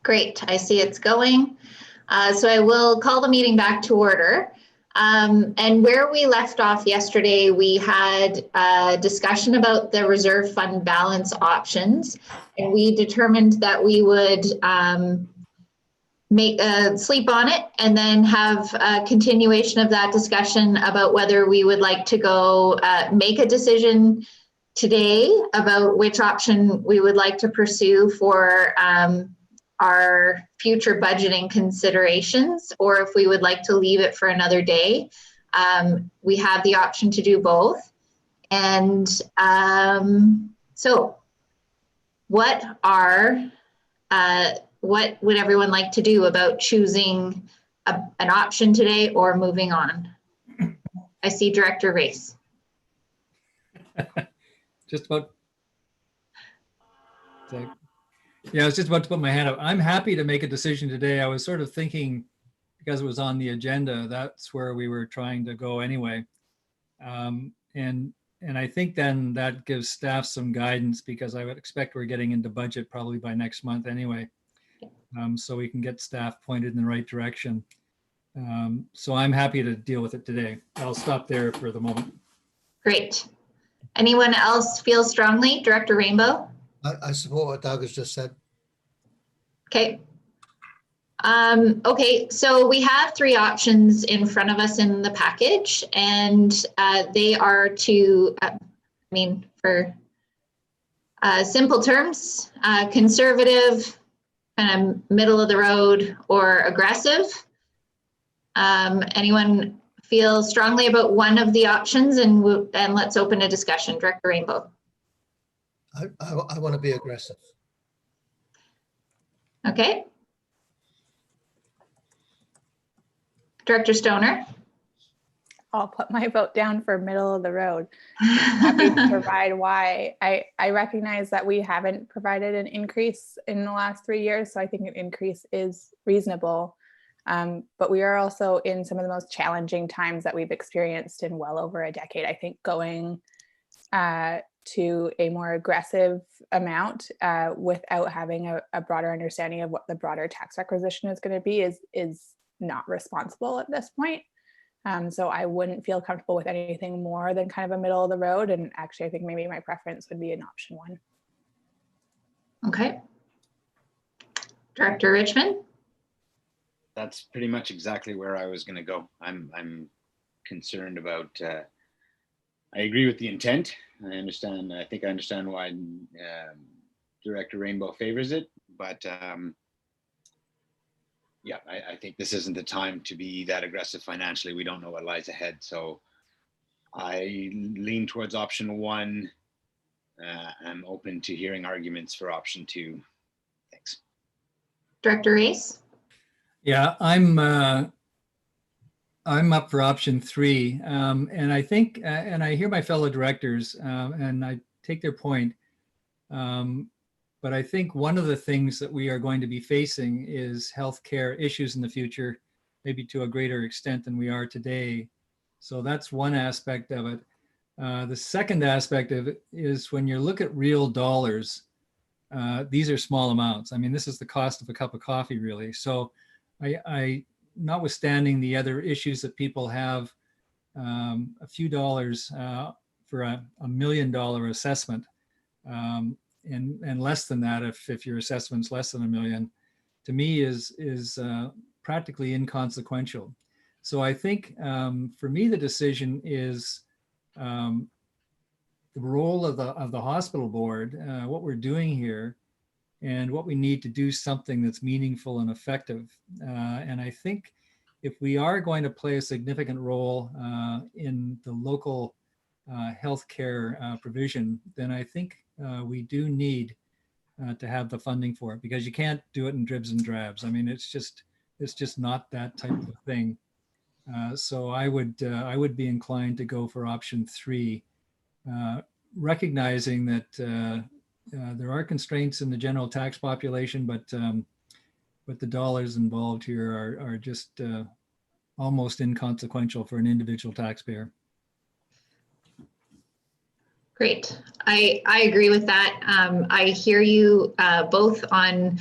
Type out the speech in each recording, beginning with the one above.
Great, I see it's going. So I will call the meeting back to order. And where we left off yesterday, we had a discussion about the reserve fund balance options. And we determined that we would sleep on it and then have a continuation of that discussion about whether we would like to go make a decision today about which option we would like to pursue for our future budgeting considerations, or if we would like to leave it for another day. We have the option to do both. And so what would everyone like to do about choosing an option today or moving on? I see Director Race. Just about. Yeah, I was just about to put my hand up. I'm happy to make a decision today. I was sort of thinking, because it was on the agenda, that's where we were trying to go anyway. And I think then that gives staff some guidance, because I would expect we're getting into budget probably by next month anyway. So we can get staff pointed in the right direction. So I'm happy to deal with it today. I'll stop there for the moment. Great. Anyone else feel strongly? Director Rainbow? I support what Doug has just said. Okay. Okay, so we have three options in front of us in the package, and they are to, for simple terms, conservative, kind of middle of the road, or aggressive. Anyone feel strongly about one of the options, and let's open a discussion. Director Rainbow. I want to be aggressive. Okay. Director Stoner. I'll put my vote down for middle of the road. Happy to provide why. I recognize that we haven't provided an increase in the last 3 years, so I think an increase is reasonable. But we are also in some of the most challenging times that we've experienced in well over a decade. I think going to a more aggressive amount without having a broader understanding of what the broader tax requisition is going to be is not responsible at this point. So I wouldn't feel comfortable with anything more than kind of a middle of the road. And actually, I think maybe my preference would be an option one. Okay. Director Richmond? That's pretty much exactly where I was going to go. I'm concerned about, I agree with the intent. I think I understand why Director Rainbow favors it, but yeah, I think this isn't the time to be that aggressive financially. We don't know what lies ahead. So I lean towards option one. I'm open to hearing arguments for option two. Thanks. Director Race? Yeah, I'm up for option three. And I think, and I hear my fellow directors and I take their point. But I think one of the things that we are going to be facing is healthcare issues in the future, maybe to a greater extent than we are today. So that's one aspect of it. The second aspect of it is when you look at real dollars, these are small amounts. I mean, this is the cost of a cup of coffee, really. So I notwithstanding the other issues that people have, a few dollars for a $1 million assessment, and less than that if your assessment's less than $1 million, to me is practically inconsequential. So I think for me the decision is the role of the hospital board, what we're doing here, and what we need to do something that's meaningful and effective. And I think if we are going to play a significant role in the local healthcare provision, then I think we do need to have the funding for it, because you can't do it in dribs and drabs. I mean, it's just not that type of thing. So I would be inclined to go for option three, recognizing that there are constraints in the general tax population, but the dollars involved here are just almost inconsequential for an individual taxpayer. Great. I agree with that. I hear you both on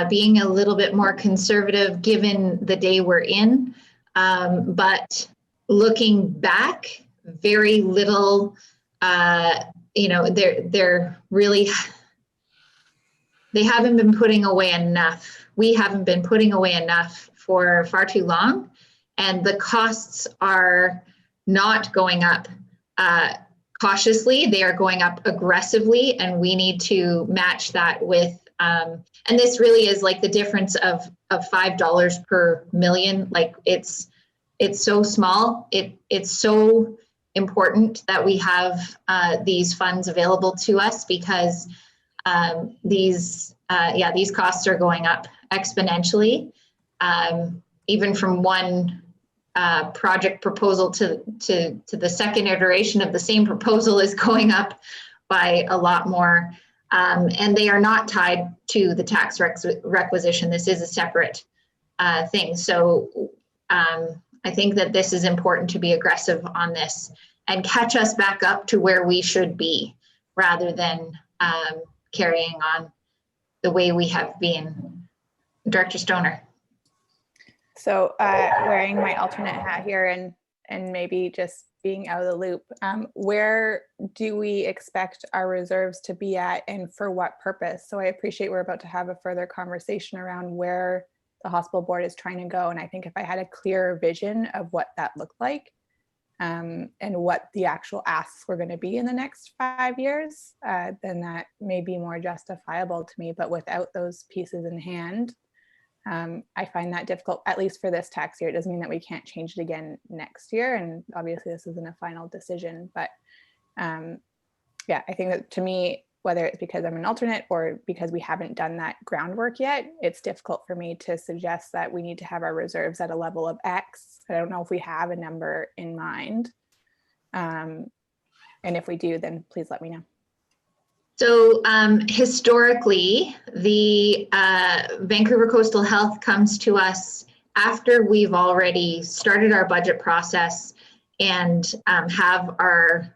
being a little bit more conservative given the day we're in. But looking back, very little, they're really, they haven't been putting away enough. We haven't been putting away enough for far too long. And the costs are not going up cautiously, they are going up aggressively, and we need to match that with, and this really is like the difference of $5 per million. Like it's so small. It's so important that we have these funds available to us, because these costs are going up exponentially. Even from one project proposal to the second iteration of the same proposal is going up by a lot more. And they are not tied to the tax requisition. This is a separate thing. So I think that this is important to be aggressive on this and catch us back up to where we should be, rather than carrying on the way we have been. Director Stoner. So wearing my alternate hat here and maybe just being out of the loop, where do we expect our reserves to be at, and for what purpose? So I appreciate we're about to have a further conversation around where the hospital board is trying to go. And I think if I had a clearer vision of what that looked like, and what the actual asks were going to be in the next 5 years, then that may be more justifiable to me. But without those pieces in hand, I find that difficult, at least for this tax year. It doesn't mean that we can't change it again next year. And obviously this isn't a final decision, but yeah, I think that to me, whether it's because I'm an alternate or because we haven't done that groundwork yet, it's difficult for me to suggest that we need to have our reserves at a level of X. I don't know if we have a number in mind. And if we do, then please let me know. So historically, the Vancouver Coastal Health comes to us after we've already started our budget process and have our,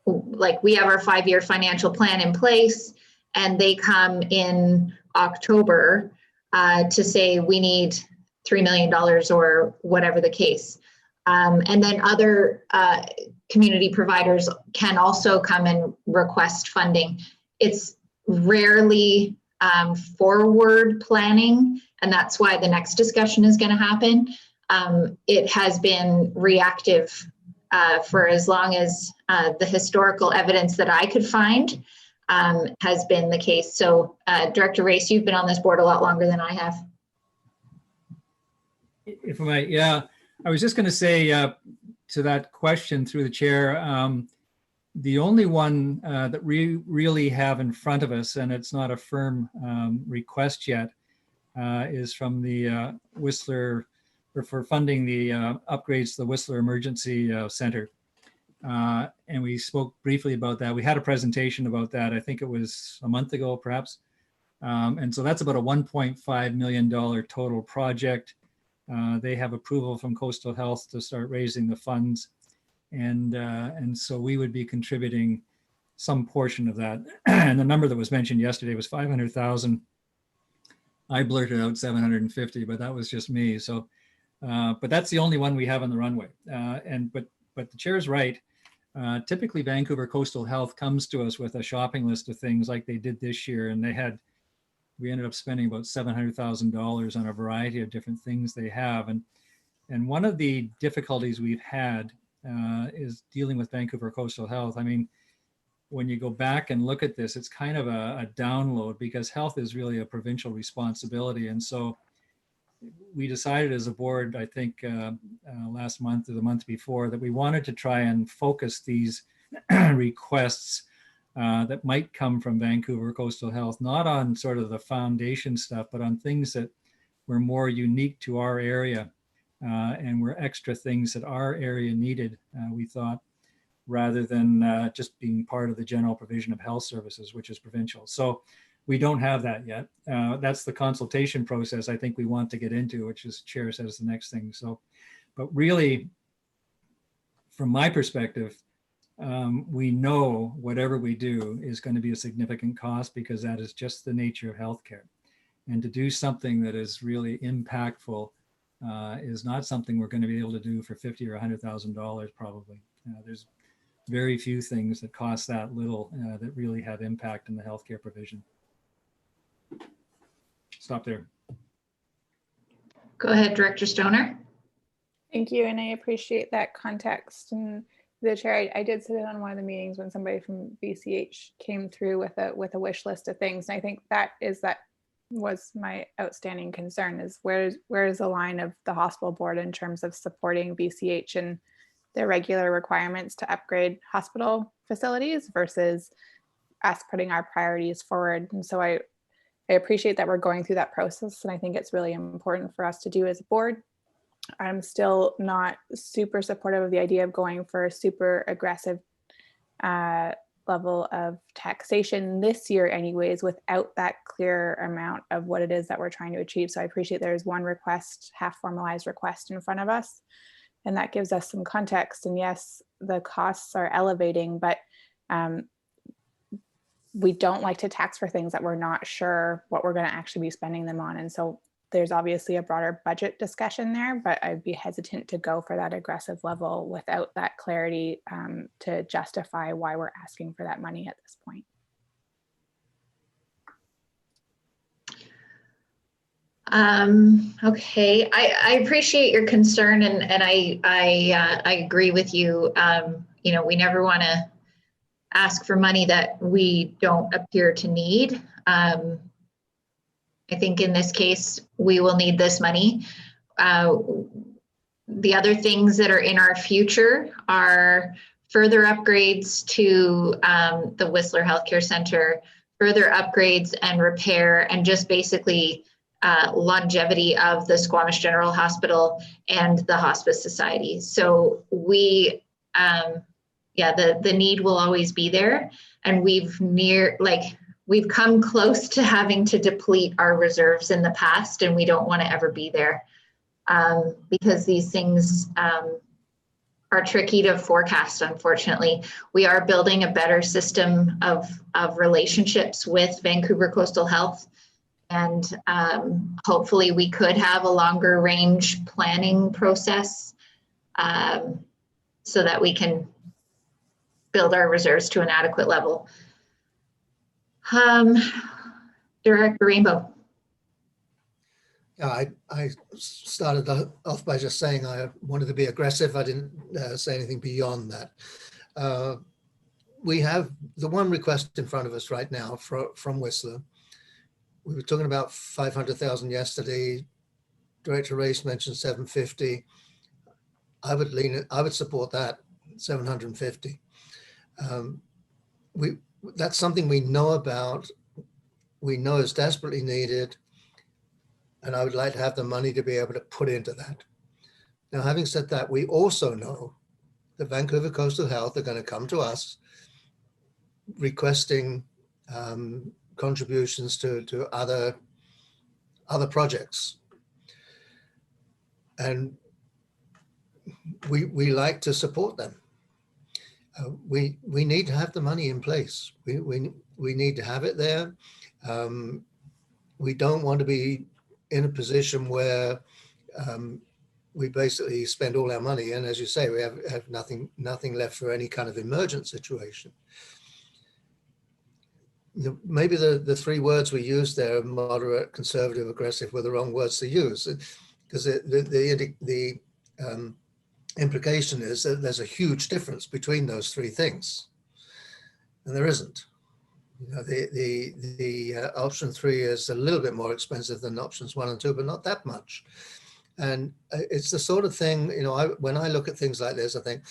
we have our 5-year financial plan in place, and they come in October to say we need $3 million or whatever the case. And then other community providers can also come and request funding. It's rarely forward planning, and that's why the next discussion is going to happen. It has been reactive for as long as the historical evidence that I could find has been the case. So Director Race, you've been on this board a lot longer than I have. If I might, yeah. I was just going to say to that question through the chair, the only one that we really have in front of us, and it's not a firm request yet, is from the Whistler, or for funding the upgrades to the Whistler Emergency Center. And we spoke briefly about that. We had a presentation about that. I think it was a month ago, perhaps. And so that's about a $1.5 million total project. They have approval from Coastal Health to start raising the funds. And so we would be contributing some portion of that. And the number that was mentioned yesterday was 500,000. I blurted out 750, but that was just me. So, but that's the only one we have on the runway. But the chair's right. Typically Vancouver Coastal Health comes to us with a shopping list of things like they did this year. And we ended up spending about $700,000 on a variety of different things they have. And one of the difficulties we've had is dealing with Vancouver Coastal Health. I mean, when you go back and look at this, it's kind of a download, because health is really a provincial responsibility. And so we decided as a board, I think last month or the month before, that we wanted to try and focus these requests that might come from Vancouver Coastal Health, not on sort of the foundation stuff, but on things that were more unique to our area and were extra things that our area needed, we thought, rather than just being part of the general provision of health services, which is provincial. So we don't have that yet. That's the consultation process I think we want to get into, which is Chair says the next thing. So, but really, from my perspective, we know whatever we do is going to be a significant cost, because that is just the nature of healthcare. And to do something that is really impactful is not something we're going to be able to do for $50,000 or $100,000 probably. There's very few things that cost that little that really have impact in the healthcare provision. Stop there. Go ahead, Director Stoner. Thank you, and I appreciate that context. And the chair, I did sit in on one of the meetings when somebody from BCH came through with a wish list of things, and I think that was my outstanding concern: is where is the line of the hospital board in terms of supporting BCH and their regular requirements to upgrade hospital facilities versus us putting our priorities forward. And so I appreciate that we're going through that process, and I think it's really important for us to do as a board. I'm still not super supportive of the idea of going for a super aggressive level of taxation this year anyways, without that clear amount of what it is that we're trying to achieve. So I appreciate there's one request, half formalized request in front of us, and that gives us some context. And yes, the costs are elevating, but we don't like to tax for things that we're not sure what we're going to actually be spending them on. And so there's obviously a broader budget discussion there, but I'd be hesitant to go for that aggressive level without that clarity to justify why we're asking for that money at this point. Okay, I appreciate your concern, and I agree with you. You know, we never want to ask for money that we don't appear to need. I think in this case, we will need this money. The other things that are in our future are further upgrades to the Whistler Healthcare Center, further upgrades and repair, and just basically longevity of the Squamish General Hospital and the Hospice Society. So we, the need will always be there, and we've come close to having to deplete our reserves in the past, and we don't want to ever be there because these things are tricky to forecast, unfortunately. We are building a better system of relationships with Vancouver Coastal Health, and hopefully we could have a longer range planning process so that we can build our reserves to an adequate level. Director Rainbow. Yeah, I started off by just saying I wanted to be aggressive. I didn't say anything beyond that. We have the one request in front of us right now from Whistler. We were talking about 500,000 yesterday. Director Race mentioned 750. I would support that, 750. That's something we know about. We know is desperately needed. And I would like to have the money to be able to put into that. Now, having said that, we also know that Vancouver Coastal Health are going to come to us requesting contributions to other projects. And we like to support them. We need to have the money in place. We need to have it there. We don't want to be in a position where we basically spend all our money, and as you say, we have nothing left for any kind of emergent situation. Maybe the three words we used there, moderate, conservative, aggressive, were the wrong words to use, because the implication is that there's a huge difference between those three things, and there isn't. You know, the option 3 is a little bit more expensive than options 1 and 2, but not that much. And it's the sort of thing, you know, when I look at things like this, I think,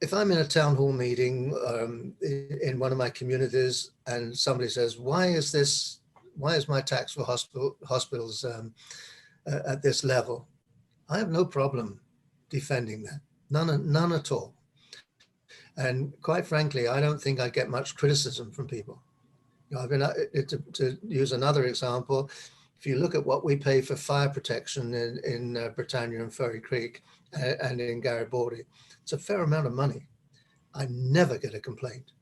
if I'm in a town hall meeting in one of my communities and somebody says, why is my tax for hospitals at this level? I have no problem defending that, none at all. And quite frankly, I don't think I get much criticism from people. You know, to use another example, if you look at what we pay for fire protection in Britannia and Furry Creek and in Garibaldi, it's a fair amount of money. I never get a complaint.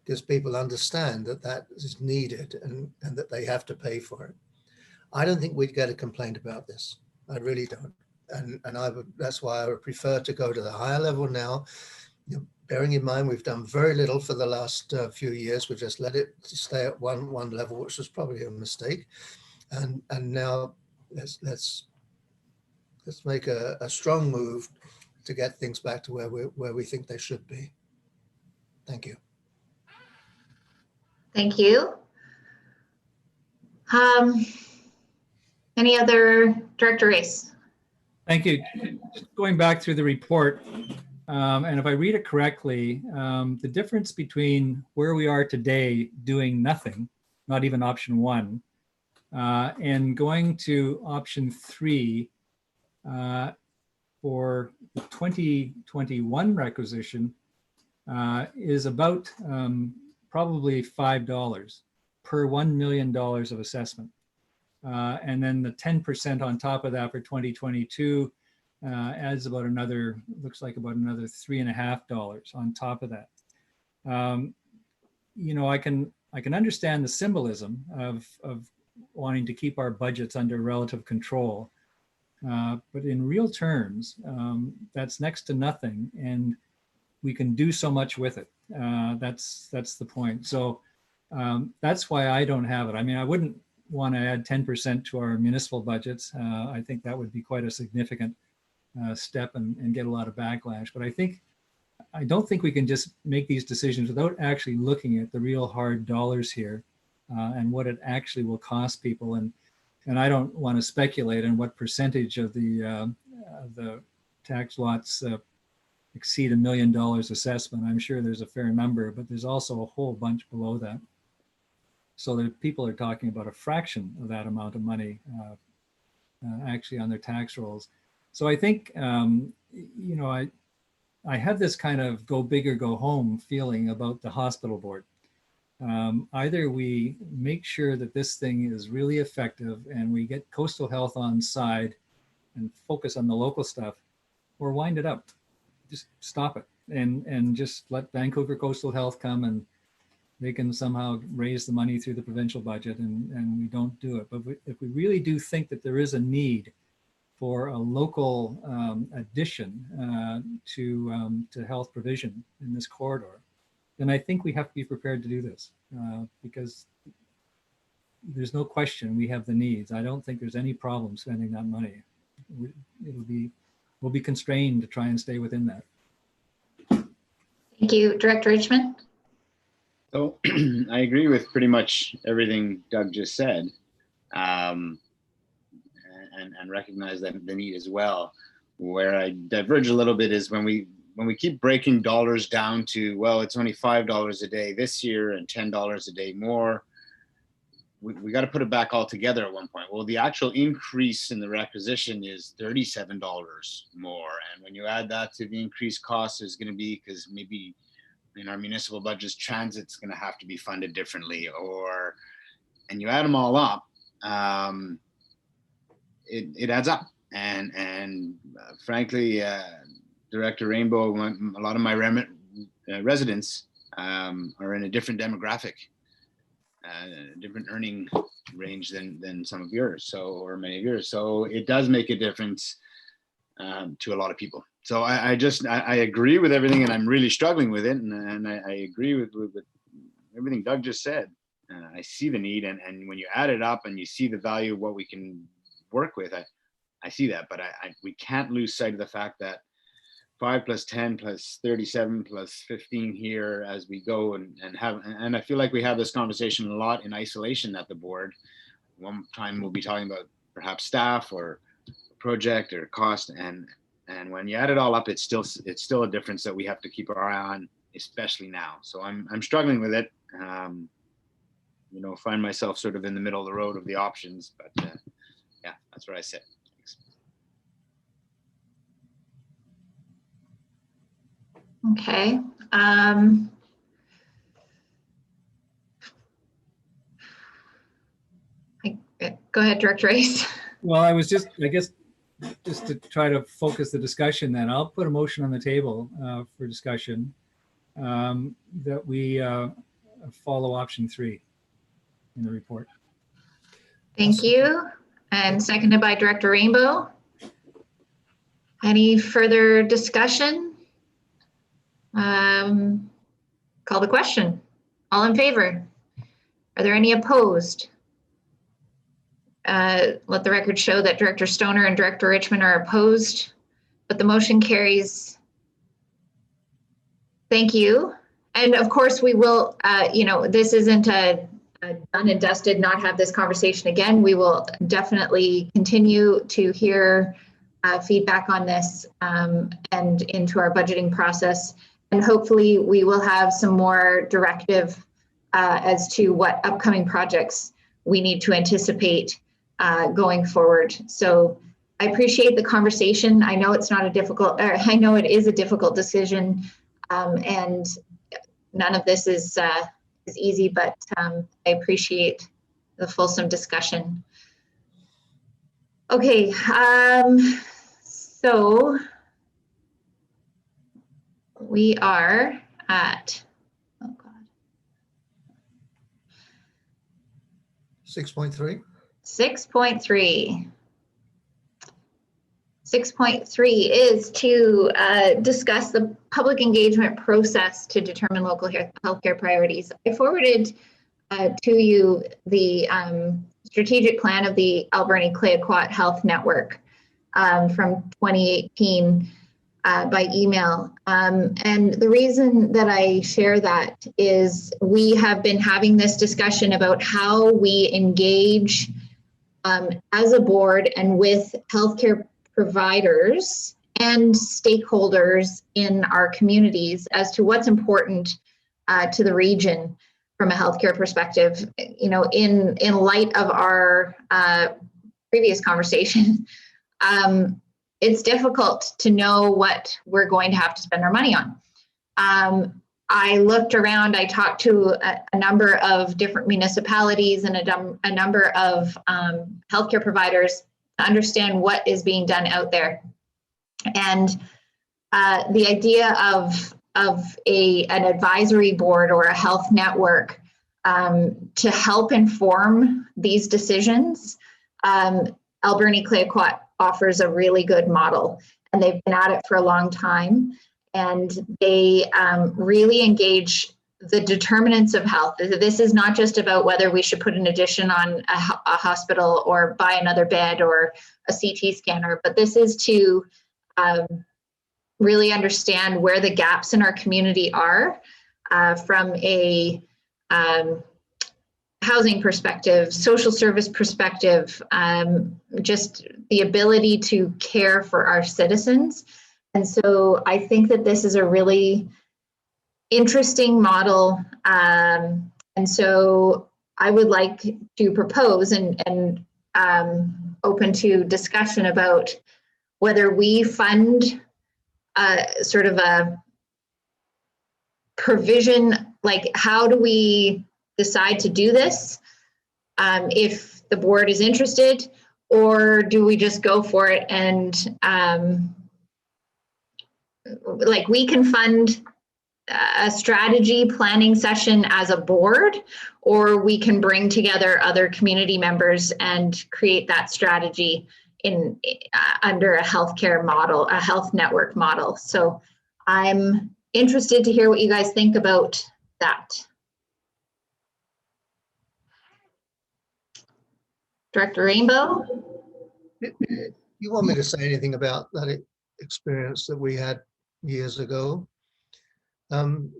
because people understand that that is needed and that they have to pay for it. I don't think we'd get a complaint about this. I really don't. And I would, that's why I would prefer to go to the higher level now. You know, bearing in mind, we've done very little for the last few years. We just let it stay at one level, which was probably a mistake. And now let's make a strong move to get things back to where we think they should be. Thank you. Thank you. Any other, Director Race? Thank you. Just going back through the report, and if I read it correctly, the difference between where we are today doing nothing, not even option 1, and going to option 3 for the 2021 requisition is about probably $5 per $1 million of assessment. And then the 10% on top of that for 2022 adds about another, looks like about another $3.50 on top of that. You know, I can understand the symbolism of wanting to keep our budgets under relative control. But in real terms, that's next to nothing, and we can do so much with it. That's the point. So that's why I don't have it. I mean, I wouldn't want to add 10% to our municipal budgets. I think that would be quite a significant step and get a lot of backlash. But I don't think we can just make these decisions without actually looking at the real hard dollars here and what it actually will cost people. And I don't want to speculate on what percentage of the tax lots exceed $1 million assessment. I'm sure there's a fair number, but there's also a whole bunch below that. So that people are talking about a fraction of that amount of money actually on their tax rolls. So I think, you know, I have this kind of go big or go home feeling about the hospital board. Either we make sure that this thing is really effective and we get Coastal Health on side and focus on the local stuff, or wind it up, just stop it and just let Vancouver Coastal Health come and they can somehow raise the money through the provincial budget and we don't do it. But if we really do think that there is a need for a local addition to health provision in this corridor, then I think we have to be prepared to do this because there's no question we have the needs. I don't think there's any problem spending that money. We'll be constrained to try and stay within that. Thank you, Director Richmond. So I agree with pretty much everything Doug just said, and recognize that the need as well. Where I diverge a little bit is when we keep breaking dollars down to, well, it's only $5 a day this year and $10 a day more. We got to put it back all together at one point. Well, the actual increase in the requisition is $37 more. And when you add that to the increased cost is going to be, because maybe in our municipal budgets, transit's going to have to be funded differently, and you add them all up, it adds up. And frankly, Director Rainbow, a lot of my residents are in a different demographic, different earning range than some of yours, or many of yours. So it does make a difference to a lot of people. So I agree with everything, and I'm really struggling with it. And I agree with everything Doug just said. I see the need, and when you add it up and you see the value of what we can work with, I see that. But we can't lose sight of the fact that 5 plus 10 plus 37 plus 15 here as we go and I feel like we have this conversation a lot in isolation at the board. One time we'll be talking about perhaps staff or project or cost, and when you add it all up, it's still a difference that we have to keep our eye on, especially now. So I'm struggling with it. You know, find myself sort of in the middle of the road of the options, but yeah, that's where I sit. Thanks. Okay. Go ahead, Director Race. Well, I was just to try to focus the discussion, then I'll put a motion on the table for discussion that we follow option 3 in the report. Thank you. And seconded by Director Rainbow. Any further discussion? Call the question. All in favor? Are there any opposed? Let the record show that Director Stoner and Director Richmond are opposed, but the motion carries. Thank you. And of course, we will, this isn't a done and dusted, not have this conversation again. We will definitely continue to hear feedback on this and into our budgeting process. And hopefully we will have some more directive as to what upcoming projects we need to anticipate going forward. So I appreciate the conversation. I know it's not a difficult, I know it is a difficult decision, and none of this is easy, but I appreciate the fulsome discussion. Okay, so we are at, oh God. 6.3. 6.3. 6.3 is to discuss the public engagement process to determine local healthcare priorities. I forwarded to you the strategic plan of the Alberni-Clayoquot Health Network from 2018 by email. And the reason that I share that is we have been having this discussion about how we engage as a board and with healthcare providers and stakeholders in our communities as to what's important to the region from a healthcare perspective. You know, in light of our previous conversation, it's difficult to know what we're going to have to spend our money on. I looked around, I talked to a number of different municipalities and a number of healthcare providers to understand what is being done out there. And the idea of an advisory board or a health network to help inform these decisions, Alberni-Clayoquot offers a really good model, and they've been at it for a long time. And they really engage the determinants of health. This is not just about whether we should put an addition on a hospital or buy another bed or a CT scanner, but this is to really understand where the gaps in our community are from a housing perspective, social service perspective, just the ability to care for our citizens. And so I think that this is a really interesting model. And so I would like to propose and open to discussion about whether we fund sort of a provision, like how do we decide to do this if the board is interested, or do we just go for it and like we can fund a strategy planning session as a board, or we can bring together other community members and create that strategy in under a healthcare model, a health network model. So I'm interested to hear what you guys think about that. Director Rainbow? You want me to say anything about that experience that we had years ago? I'm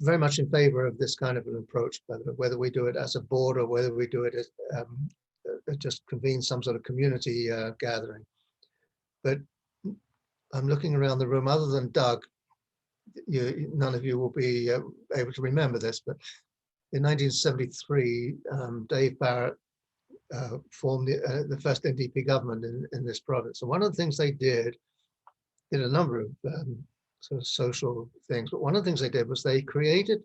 very much in favor of this kind of an approach, whether we do it as a board or whether we do it as just convene some sort of community gathering. But I'm looking around the room, other than Doug, none of you will be able to remember this, but in 1973, Dave Barrett formed the first NDP government in this province. And one of the things they did a number of sort of social things, but one of the things they did was they created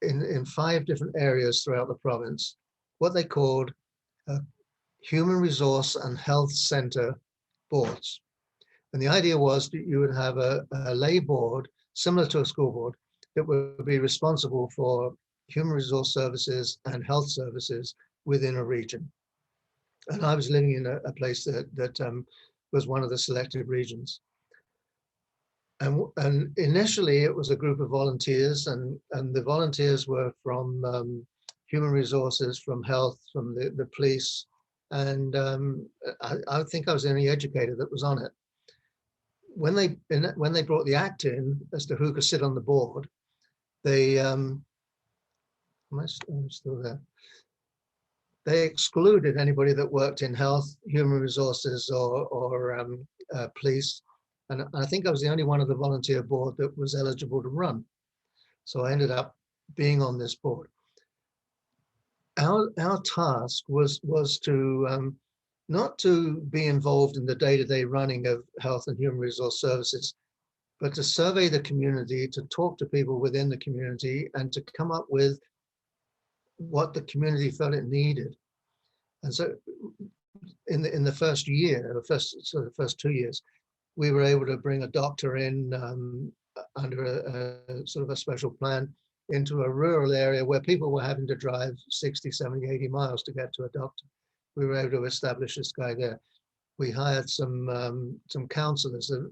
in 5 different areas throughout the province what they called human resource and health center boards. And the idea was that you would have a lay board similar to a school board that would be responsible for human resource services and health services within a region. And I was living in a place that was one of the selected regions. And initially it was a group of volunteers, and the volunteers were from human resources, from health, from the police. And I think I was the only educator that was on it. When they brought the act in as to who could sit on the board, they, I'm still there. They excluded anybody that worked in health, human resources, or police. And I think I was the only one of the volunteer board that was eligible to run. So I ended up being on this board. Our task was to not to be involved in the day-to-day running of health and human resource services, but to survey the community, to talk to people within the community, and to come up with what the community felt it needed. And so in the first year, the first 2 years, we were able to bring a doctor in under a sort of a special plan into a rural area where people were having to drive 60, 70, 80 miles to get to a doctor. We were able to establish this guy there. We hired some counselors, a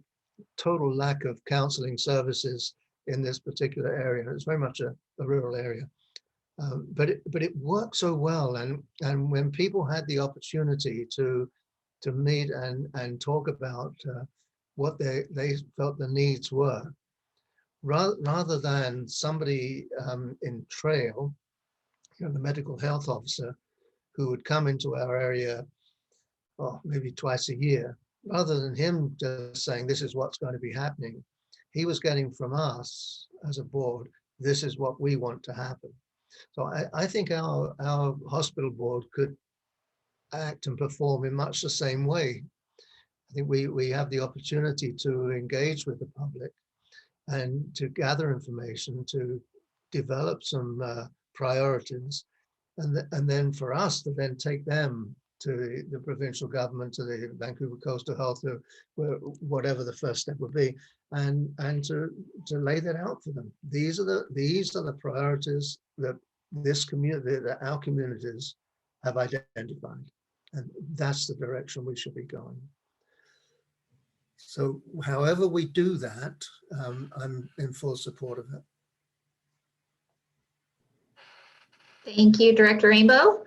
total lack of counseling services in this particular area. It's very much a rural area. But it worked so well, and when people had the opportunity to meet and talk about what they felt the needs were, rather than somebody in trail, the medical health officer, who would come into our area, maybe twice a year, rather than him just saying this is what's going to be happening, he was getting from us as a board, this is what we want to happen. So I think our hospital board could act and perform in much the same way. I think we have the opportunity to engage with the public and to gather information, to develop some priorities, and then for us to then take them to the provincial government, to the Vancouver Coastal Health, or whatever the first step would be, and to lay that out for them. These are the priorities that this community, that our communities have identified, and that's the direction we should be going. So however we do that, I'm in full support of it. Thank you, Director Rainbow.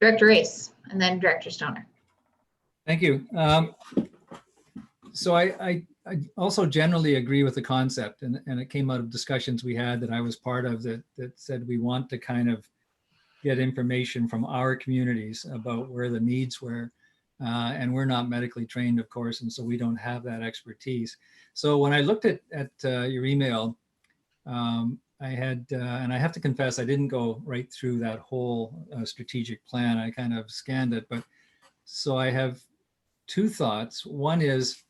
Director Race, and then Director Stoner. Thank you. So I also generally agree with the concept, and it came out of discussions we had that I was part of that said we want to kind of get information from our communities about where the needs were. And we're not medically trained, of course, and so we don't have that expertise. So when I looked at your email, I had, and I have to confess, I didn't go right through that whole strategic plan. I kind of scanned it, but so I have two thoughts. One is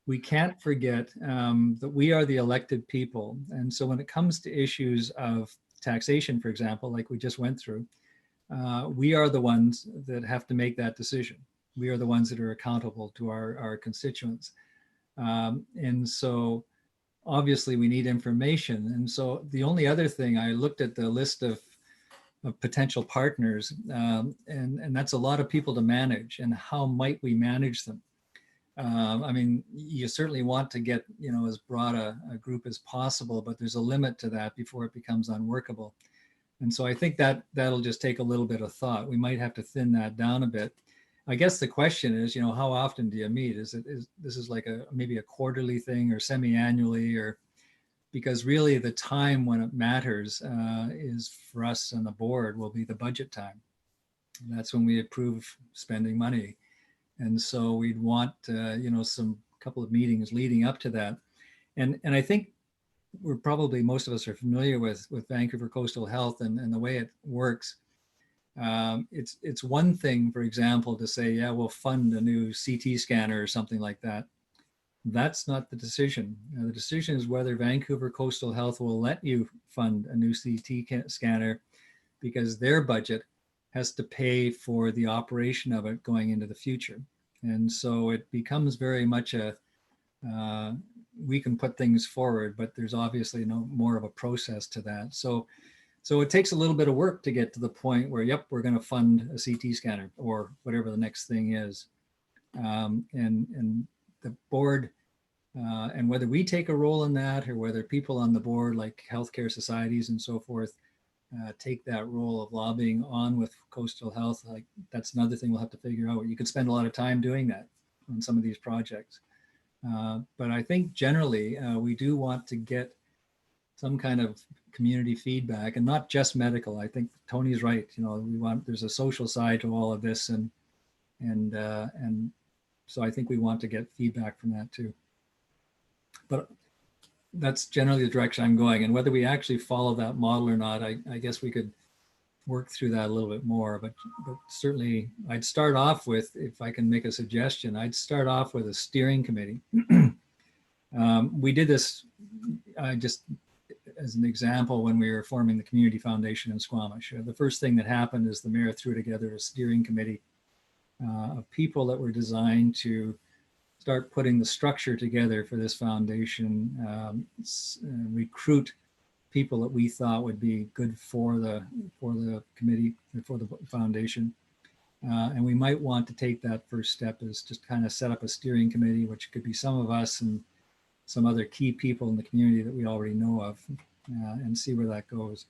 we can't forget that we are the elected people. And so when it comes to issues of taxation, for example, like we just went through, we are the ones that have to make that decision. We are the ones that are accountable to our constituents. And so obviously we need information. And so the only other thing, I looked at the list of potential partners, and that's a lot of people to manage, and how might we manage them? I mean, you certainly want to get, as broad a group as possible, but there's a limit to that before it becomes unworkable. And so I think that'll just take a little bit of thought. We might have to thin that down a bit. I guess the question is, how often do you meet? Is this like maybe a quarterly thing or semi-annually, or because really the time when it matters is for us on the board will be the budget time. And that's when we approve spending money. And so we'd want, some couple of meetings leading up to that. And I think most of us are familiar with Vancouver Coastal Health and the way it works. It's one thing, for example, to say, yeah, we'll fund a new CT scanner or something like that. That's not the decision. The decision is whether Vancouver Coastal Health will let you fund a new CT scanner, because their budget has to pay for the operation of it going into the future. And so it becomes very much we can put things forward, but there's obviously more of a process to that. So it takes a little bit of work to get to the point where, yep, we're going to fund a CT scanner or whatever the next thing is. And the board, and whether we take a role in that or whether people on the board like healthcare societies and so forth take that role of lobbying on with Coastal Health, like that's another thing we'll have to figure out. You could spend a lot of time doing that on some of these projects. But I think generally we do want to get some kind of community feedback, and not just medical. I think Tony's right. There's a social side to all of this, and so I think we want to get feedback from that too. But that's generally the direction I'm going, and whether we actually follow that model or not, I guess we could work through that a little bit more. But certainly, I'd start off with, if I can make a suggestion, I'd start off with a steering committee. We did this just as an example when we were forming the community foundation in Squamish. The first thing that happened is the mayor threw together a steering committee of people that were designed to start putting the structure together for this foundation, recruit people that we thought would be good for the committee, for the foundation. And we might want to take that first step is just kind of set up a steering committee, which could be some of us and some other key people in the community that we already know of, and see where that goes.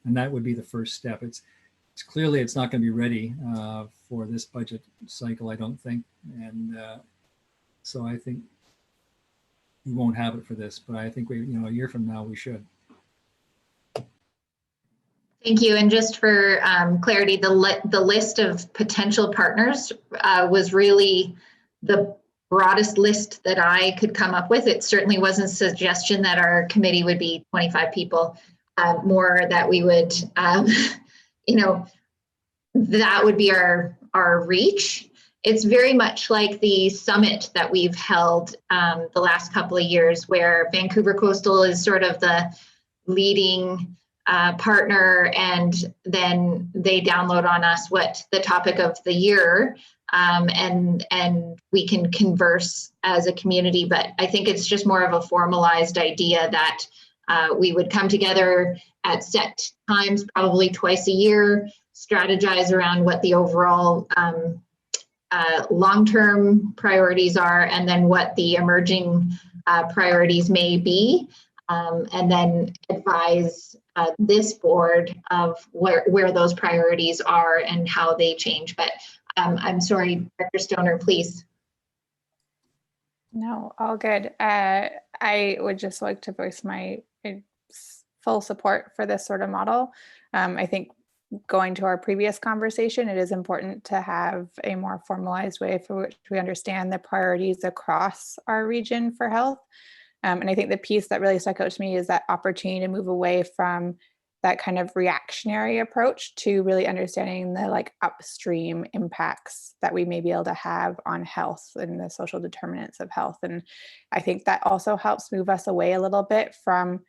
And that would be the first step. It's clearly it's not going to be ready for this budget cycle, I don't think. And so I think we won't have it for this, but I think a year from now we should. Thank you. And just for clarity, the list of potential partners was really the broadest list that I could come up with. It certainly wasn't a suggestion that our committee would be 25 people, more that we would, that would be our reach. It's very much like the summit that we've held the last couple of years, where Vancouver Coastal is sort of the leading partner, and then they download on us what the topic of the year, and we can converse as a community. But I think it's just more of a formalized idea that we would come together at set times, probably twice a year, strategize around what the overall long-term priorities are, and then what the emerging priorities may be, and then advise this board of where those priorities are and how they change. But I'm sorry, Director Stoner, please. No, all good. I would just like to voice my full support for this sort of model. I think going to our previous conversation, it is important to have a more formalized way for which we understand the priorities across our region for health. And I think the piece that really stuck out to me is that opportunity to move away from that kind of reactionary approach to really understanding the upstream impacts that we may be able to have on health and the social determinants of health. And I think that also helps move us away a little bit from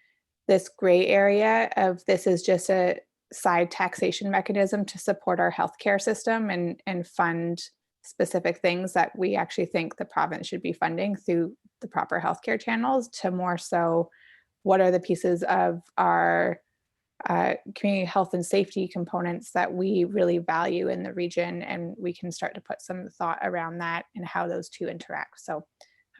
this gray area of this is just a side taxation mechanism to support our healthcare system and fund specific things that we actually think the province should be funding through the proper healthcare channels, to more so what are the pieces of our community health and safety components that we really value in the region, and we can start to put some thought around that and how those two interact. So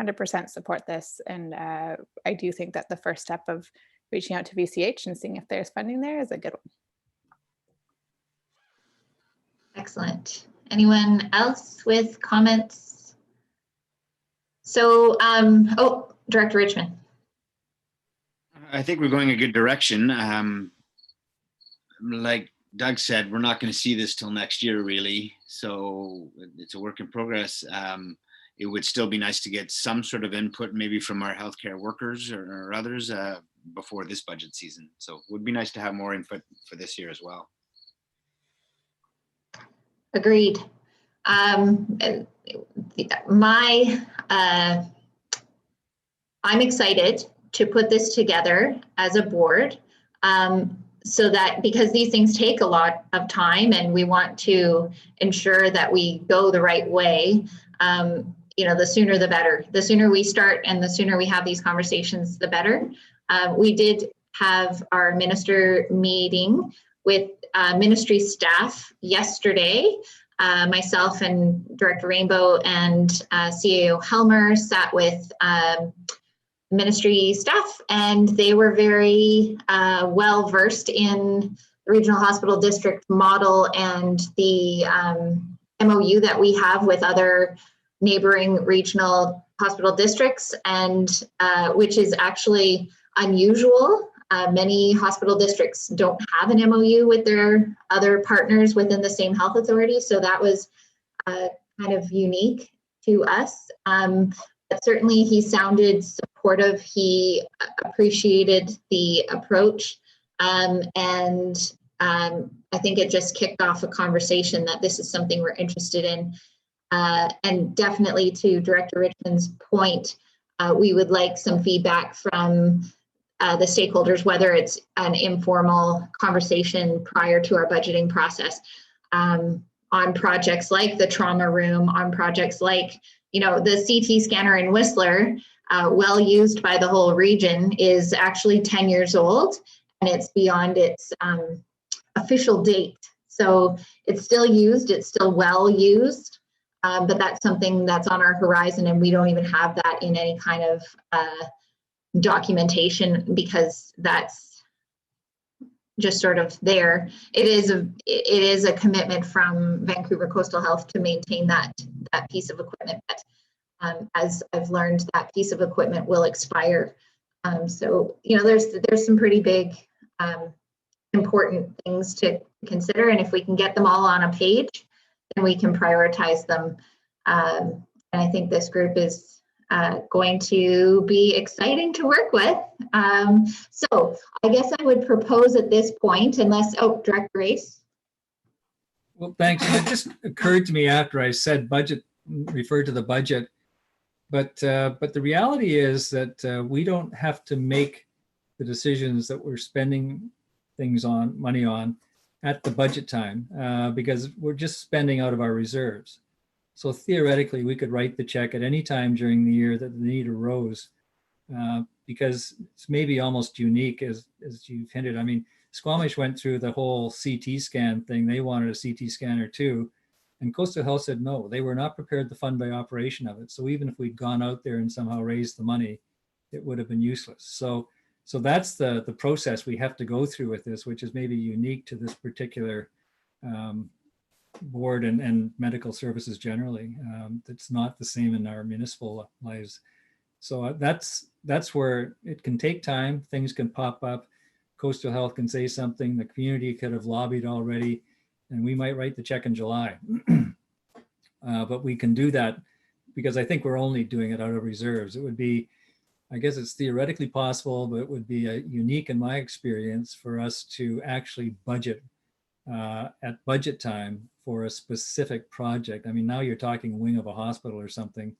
100% support this, and I do think that the first step of reaching out to VCH and seeing if there's funding there is a good one. Excellent. Anyone else with comments? So, Director Richmond. I think we're going a good direction. Like Doug said, we're not going to see this till next year, really. So it's a work in progress. It would still be nice to get some sort of input, maybe from our healthcare workers or others before this budget season. So it would be nice to have more input for this year as well. Agreed. I'm excited to put this together as a board, so that, because these things take a lot of time and we want to ensure that we go the right way, the sooner the better. The sooner we start and the sooner we have these conversations, the better. We did have our minister meeting with ministry staff yesterday. Myself and Director Rainbow and CAO Helmer sat with ministry staff, and they were very well versed in the regional hospital district model and the MOU that we have with other neighboring regional hospital districts, and which is actually unusual. Many hospital districts don't have an MOU with their other partners within the same health authority, so that was kind of unique to us. But certainly he sounded supportive. He appreciated the approach, and I think it just kicked off a conversation that this is something we're interested in. And definitely, to Director Richmond's point, we would like some feedback from the stakeholders, whether it's an informal conversation prior to our budgeting process, on projects like the trauma room, on projects like, the CT scanner in Whistler, well used by the whole region, is actually 10 years old, and it's beyond its official date. So it's still used, it's still well used, but that's something that's on our horizon, and we don't even have that in any kind of documentation, because that's just sort of there. It is a commitment from Vancouver Coastal Health to maintain that piece of equipment, but as I've learned, that piece of equipment will expire. So there's some pretty big important things to consider, and if we can get them all on a page, then we can prioritize them. And I think this group is going to be exciting to work with. So I guess I would propose at this point, Director Race. Well, thanks. And it just occurred to me after I said budget, referred to the budget, but the reality is that we don't have to make the decisions that we're spending money on at the budget time, because we're just spending out of our reserves. So theoretically, we could write the check at any time during the year that the need arose, because it's maybe almost unique, as you've hinted. I mean, Squamish went through the whole CT scan thing. They wanted a CT scanner too. And Coastal Health said no, they were not prepared to fund by operation of it. So even if we'd gone out there and somehow raised the money, it would have been useless. So that's the process we have to go through with this, which is maybe unique to this particular board and medical services generally. It's not the same in our municipal lives. So that's where it can take time. Things can pop up. Coastal Health can say something. The community could have lobbied already, and we might write the check in July. But we can do that because I think we're only doing it out of reserves. It would be, I guess it's theoretically possible, but it would be unique in my experience for us to actually budget at budget time for a specific project. I mean, now you're talking wing of a hospital or something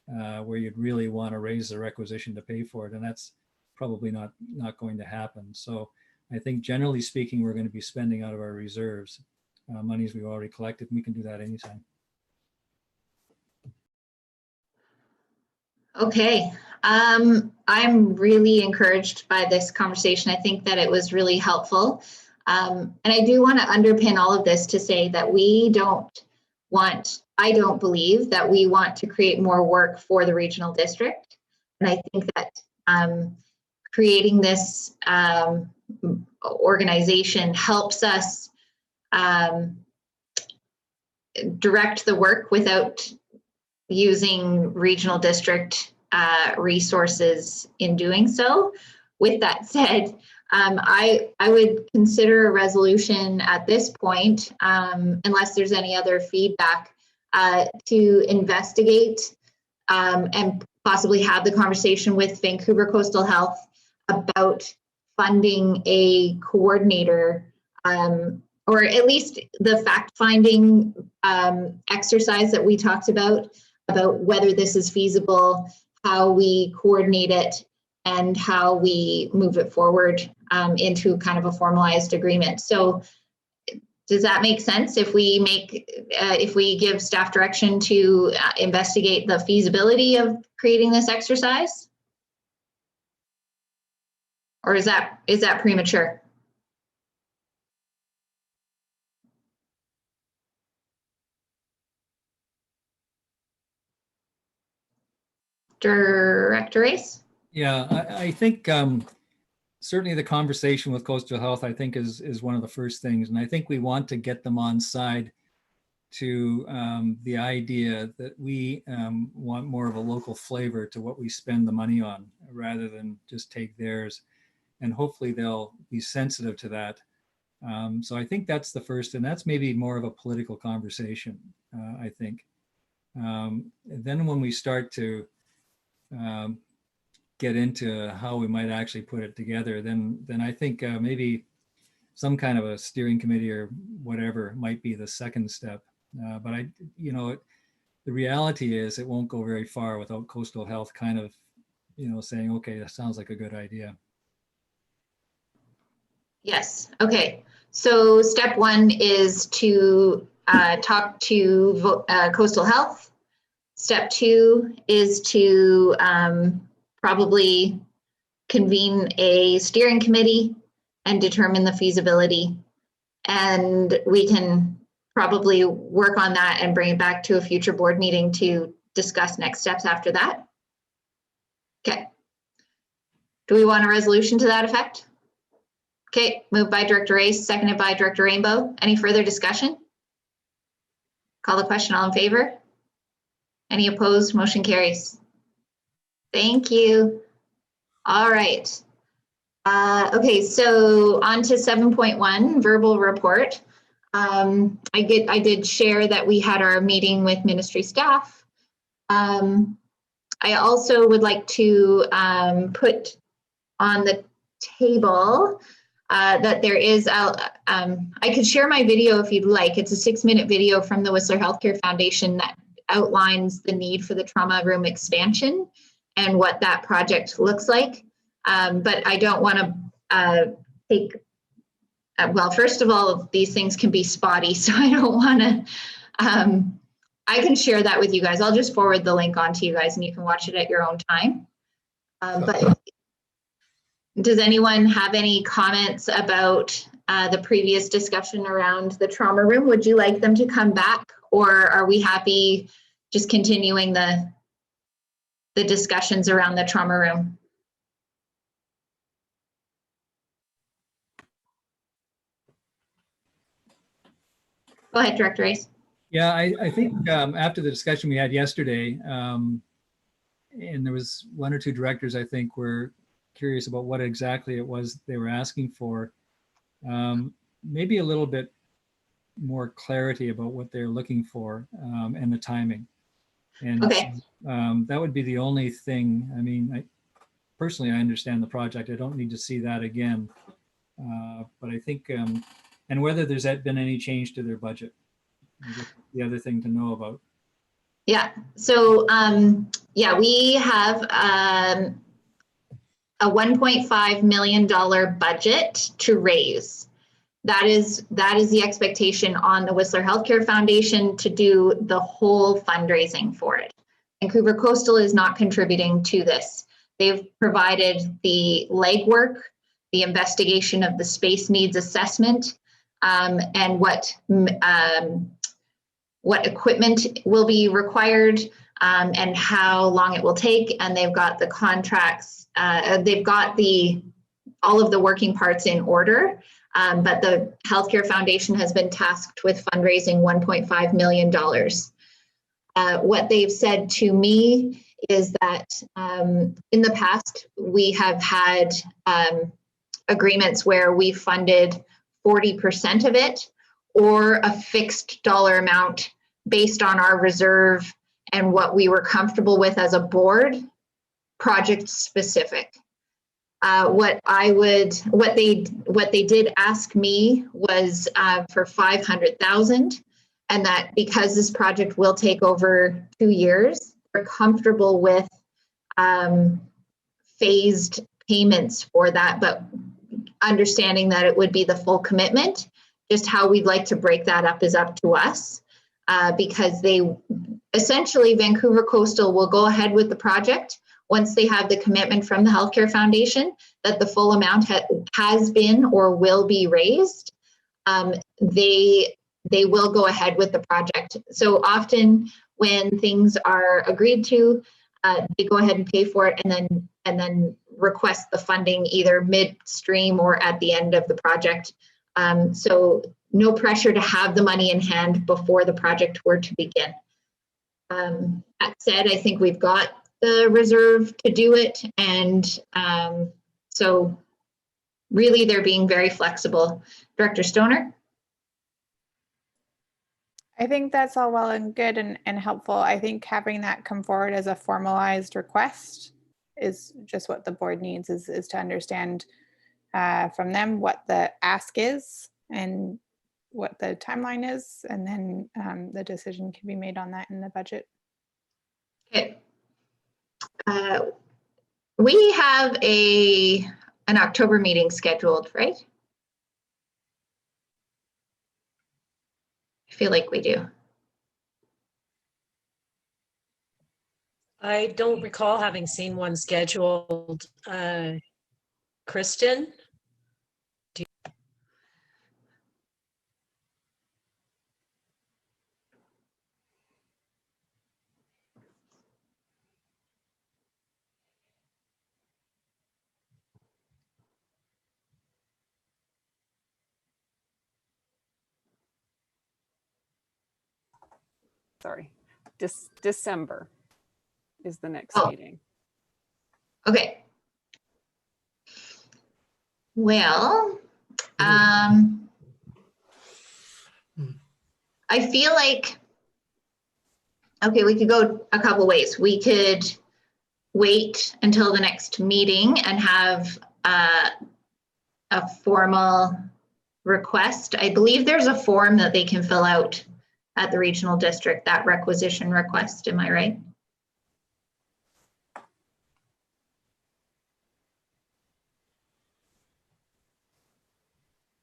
where you'd really want to raise the requisition to pay for it. And that's probably not going to happen. So I think generally speaking, we're going to be spending out of our reserves, monies we've already collected, and we can do that anytime. Okay. I'm really encouraged by this conversation. I think that it was really helpful. And I do want to underpin all of this to say that I don't believe that we want to create more work for the regional district. And I think that creating this organization helps us direct the work without using regional district resources in doing so. With that said, I would consider a resolution at this point, unless there's any other feedback, to investigate and possibly have the conversation with Vancouver Coastal Health about funding a coordinator, or at least the fact-finding exercise that we talked about whether this is feasible, how we coordinate it, and how we move it forward into kind of a formalized agreement. So Does that make sense if we give staff direction to investigate the feasibility of creating this exercise? Or is that premature? Director Race? Yeah, I think certainly the conversation with Coastal Health, I think, is one of the first things. And I think we want to get them on side to the idea that we want more of a local flavor to what we spend the money on, rather than just take theirs. And hopefully they'll be sensitive to that. So I think that's the first, and that's maybe more of a political conversation, I think. Then when we start to get into how we might actually put it together, then I think maybe some kind of a steering committee or whatever might be the second step. But the reality is it won't go very far without Coastal Health kind of, saying, okay, that sounds like a good idea. Yes. Okay. So step one is to talk to Coastal Health. Step two is to probably convene a steering committee and determine the feasibility. And we can probably work on that and bring it back to a future board meeting to discuss next steps after that. Okay. Do we want a resolution to that effect? Okay, moved by Director Race, seconded by Director Rainbow. Any further discussion? Call the question, all in favor? Any opposed? Motion carries. Thank you. All right. Okay, so on to 7.1, verbal report. I did share that we had our meeting with ministry staff. I also would like to put on the table that there is, I could share my video if you'd like. It's a 6-minute video from the Whistler Healthcare Foundation that outlines the need for the trauma room expansion and what that project looks like. But I don't want to take, well, first of all, these things can be spotty, so I don't want to, I can share that with you guys. I'll just forward the link on to you guys and you can watch it at your own time. But does anyone have any comments about the previous discussion around the trauma room? Would you like them to come back, or are we happy just continuing the discussions around the trauma room? Go ahead, Director Race. Yeah, I think after the discussion we had yesterday, and there was 1 or 2 directors, I think, were curious about what exactly it was they were asking for. Maybe a little bit more clarity about what they're looking for and the timing. And okay. That would be the only thing. I mean, personally, I understand the project. I don't need to see that again. But I think, and whether there's been any change to their budget, the other thing to know about. Yeah, so yeah, we have a $1.5 million budget to raise. That is the expectation on the Whistler Healthcare Foundation to do the whole fundraising for it. Vancouver Coastal is not contributing to this. They've provided the legwork, the investigation of the space needs assessment, and what equipment will be required, and how long it will take. And they've got the contracts, they've got all of the working parts in order. But the Healthcare Foundation has been tasked with fundraising $1.5 million. What they've said to me is that in the past, we have had agreements where we funded 40% of it, or a fixed dollar amount based on our reserve and what we were comfortable with as a board, project specific. What they did ask me was for $500,000, and that because this project will take over 2 years, we're comfortable with phased payments for that, but understanding that it would be the full commitment just how we'd like to break that up is up to us, because they essentially, Vancouver Coastal will go ahead with the project once they have the commitment from the Healthcare Foundation that the full amount has been or will be raised. They will go ahead with the project. So often when things are agreed to, they go ahead and pay for it and then request the funding either midstream or at the end of the project. So no pressure to have the money in hand before the project were to begin. That said, I think we've got the reserve to do it. And so really they're being very flexible. Director Stoner? I think that's all well and good and helpful. I think having that come forward as a formalized request is just what the board needs, is to understand from them what the ask is and what the timeline is, and then the decision can be made on that in the budget. Okay. We have an October meeting scheduled, right? I feel like we do. I don't recall having seen one scheduled. Kristen? Sorry, December is the next meeting. Okay. Well, I feel like, okay, we could go a couple ways. We could wait until the next meeting and have a formal request. I believe there's a form that they can fill out at the regional district, that requisition request. Am I right?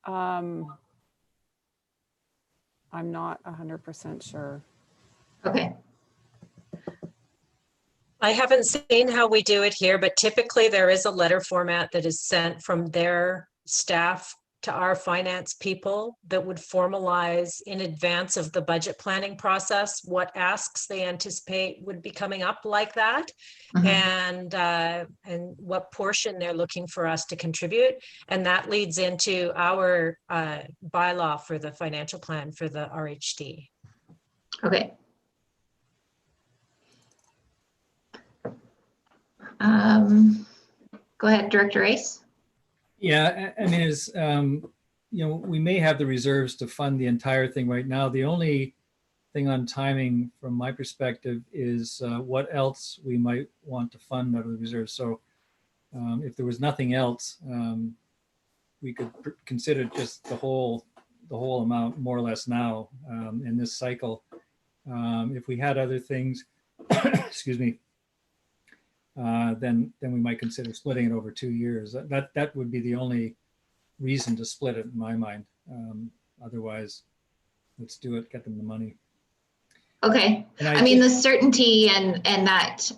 I'm not 100% sure. Okay. I haven't seen how we do it here, but typically there is a letter format that is sent from their staff to our finance people that would formalize in advance of the budget planning process what asks they anticipate would be coming up like that, and what portion they're looking for us to contribute, and that leads into our bylaw for the financial plan for the RHD. Okay. Go ahead, Director Race. Yeah, I mean, you know, we may have the reserves to fund the entire thing right now. The only thing on timing from my perspective is what else we might want to fund out of the reserves. So if there was nothing else, we could consider just the whole amount more or less now in this cycle. If we had other things, excuse me, then we might consider splitting it over 2 years. That would be the only reason to split it in my mind. Otherwise, let's do it, get them the money. Okay. I mean, the certainty and that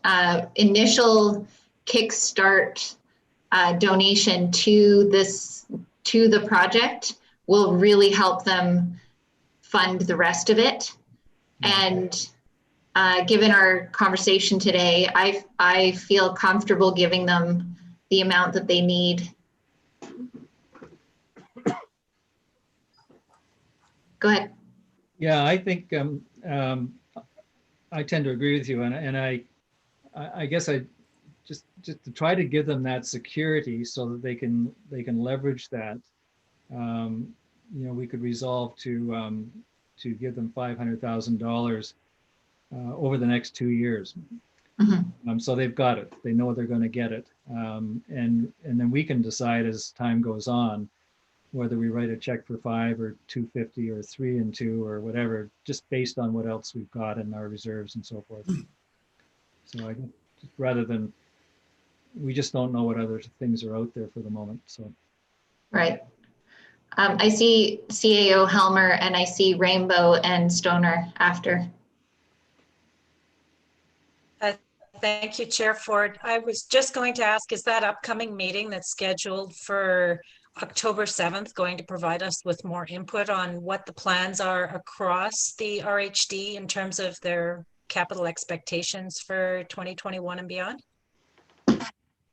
initial kickstart donation to the project will really help them fund the rest of it. And given our conversation today, I feel comfortable giving them the amount that they need. Go ahead. Yeah, I think I tend to agree with you, and I guess I just to try to give them that security so that they can leverage that. You know, we could resolve to give them $500,000 over the next 2 years. So they've got it. They know they're going to get it, and then we can decide as time goes on whether we write a check for 5 or 250 or 3 and 2 or whatever, just based on what else we've got in our reserves and so forth. So I think rather than, we just don't know what other things are out there for the moment. So right. I see CAO Helmer and I see Rainbow and Stoner after. Thank you, Chair Ford. I was just going to ask, is that upcoming meeting that's scheduled for October 7th going to provide us with more input on what the plans are across the RHD in terms of their capital expectations for 2021 and beyond?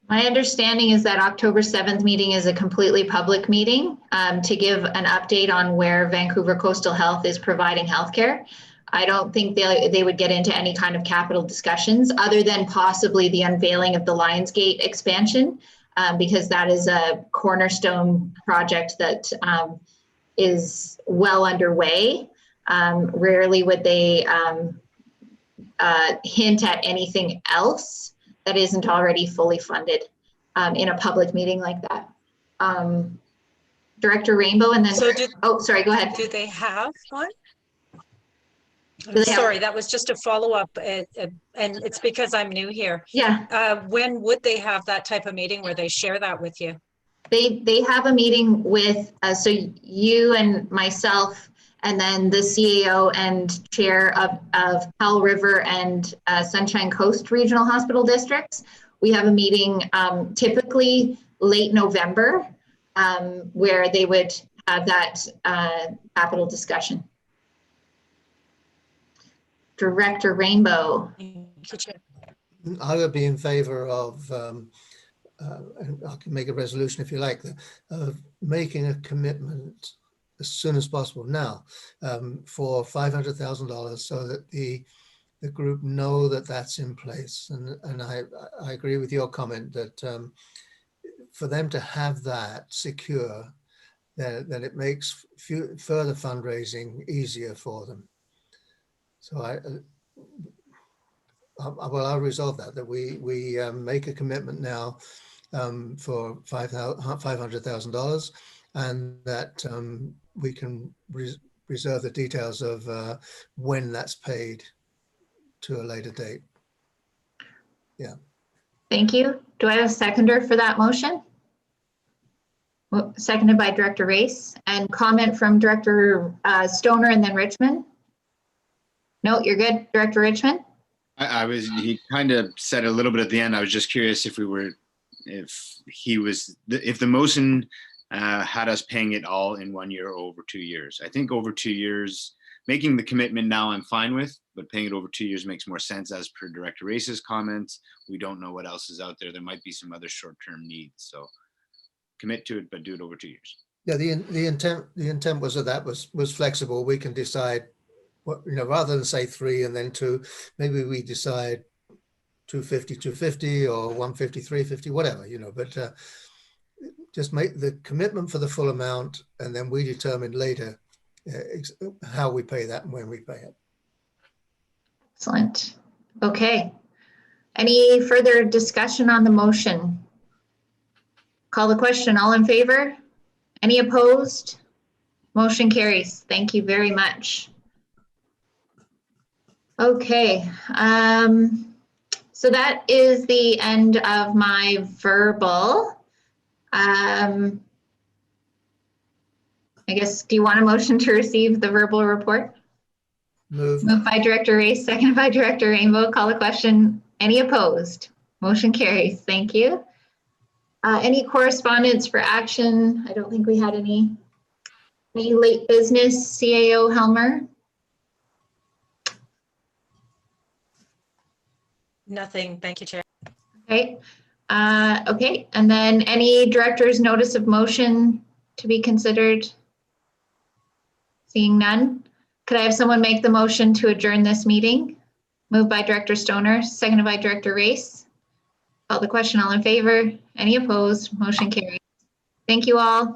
My understanding is that October 7th meeting is a completely public meeting to give an update on where Vancouver Coastal Health is providing healthcare. I don't think they would get into any kind of capital discussions other than possibly the unveiling of the Lionsgate expansion, because that is a cornerstone project that is well underway. Rarely would they hint at anything else that isn't already fully funded in a public meeting like that. Director Rainbow and then, So oh, sorry, go ahead. do they have one? Do they have- Sorry, that was just a follow-up, and it's because I'm new here. Yeah, When would they have that type of meeting where they share that with you? they have a meeting with, so you and myself, and then the CAO and chair of Powell River and Sunshine Coast Regional Hospital Districts. We have a meeting typically late November where they would have that capital discussion. Director Rainbow. I would be in favor of, and I can make a resolution if you like, of making a commitment as soon as possible now for $500,000 so that the group know that that's in place. And I agree with your comment that for them to have that secure, then it makes further fundraising easier for them. So I'll resolve that we make a commitment now for $500,000, and that we can reserve the details of when that's paid to a later date. Yeah. Thank you. Do I have a seconder for that motion? Well, seconded by Director Race, and comment from Director Stoner and then Richmond. No, you're good, Director Richmond. He kind of said a little bit at the end. I was just curious if the motion had us paying it all in 1 year or over 2 years. I think over 2 years, making the commitment now I'm fine with, but paying it over 2 years makes more sense as per Director Race's comments. We don't know what else is out there. There might be some other short-term needs. So commit to it, but do it over 2 years. Yeah, the intent was that was flexible. We can decide what, rather than say 3 and then 2, maybe we decide 250 or 150, 350, whatever, but just make the commitment for the full amount, and then we determine later how we pay that and when we pay it. Excellent. Okay. Any further discussion on the motion? Call the question. All in favor? Any opposed? Motion carries. Thank you very much. Okay. So that is the end of my verbal. I guess, do you want a motion to receive the verbal report? Moved by Director Race, seconded by Director Rainbow. Call the question. Any opposed? Motion carries. Thank you. Any correspondence for action? I don't think we had any. Any late business, CAO Helmer? Nothing. Thank you, Chair. Okay. Okay. And then any director's notice of motion to be considered? Seeing none. Could I have someone make the motion to adjourn this meeting? Moved by Director Stoner, seconded by Director Race. Call the question. All in favor? Any opposed? Motion carries. Thank you all.